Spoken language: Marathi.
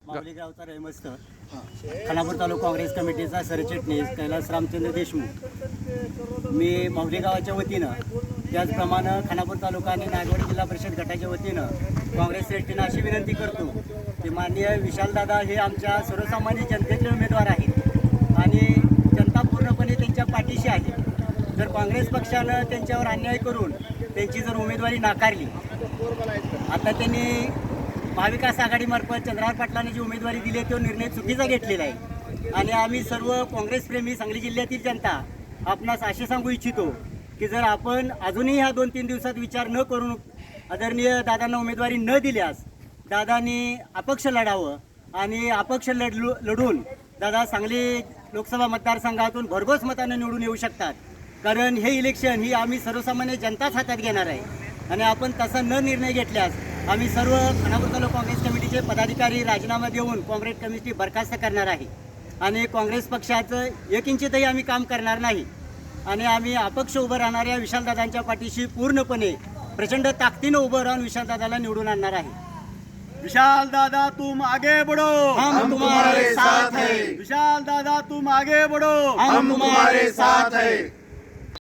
माऊली गावचा रहमस्त खानापूर तालुका काँग्रेस कमिटीचा सरचिटणीस कैलास रामचंद्र देशमुख। मी माऊली गावाच्या वतीनं त्याचप्रमाणे खानापूर तालुका आणि नागवड जिल्हा परिषद गटाच्या वतीनं काँग्रेस श्रेष्ठींना अशी विनंती करतो की माननीय विशालदादा हे आमच्या सर्वसामान्य जनतेचे उमेदवार आहेत आणि जनता पूर्णपणे त्यांच्या पाठीशी आहे। जर काँग्रेस पक्षानं त्यांच्यावर अन्याय करून त्यांची जर उमेदवारी नाकारली, आता त्यांनी महाविकास आघाडीमार्फत चंद्रहार पाटलांनी जी उमेदवारी दिली तो निर्णय चुकीचा घेतलेला आहे आणि आम्ही सर्व काँग्रेसप्रेमी सांगली जिल्ह्यातील जनता आपणास असे सांगू इच्छितो की जर आपण अजूनही ह्या 2-3 दिवसात विचार न करून आदरणीय दादांना उमेदवारी न दिल्यास दादांनी अपक्ष लढावं आणि अपक्ष लढून दादा सांगली लोकसभा मतदारसंघातून भरघोस मताने निवडून येऊ शकतात। कारण हे इलेक्शन ही आम्ही सर्वसामान्य जनताच हातात घेणार आहे आणि आपण तसा न निर्णय घेतल्यास आम्ही सर्व खानापूर तालुका काँग्रेस कमिटीचे पदाधिकारी राजीनामा देऊन काँग्रेस कमिटी बरखास्त करणार आहे आणि काँग्रेस पक्षाचं एक इंचितही आम्ही काम करणार नाही आणि आम्ही अपक्ष उभं राहणाऱ्या विशालदादांच्या पाठीशी पूर्णपणे प्रचंड ताकदीनं उभं राहून विशालदादाला निवडून आणणार आहे। विशाल दादा तुम आगे बढ़ो, हम तुम्हारे साथ हैं। विशाल दादा तुम आगे बढ़ो, हम तुम्हारे साथ हैं।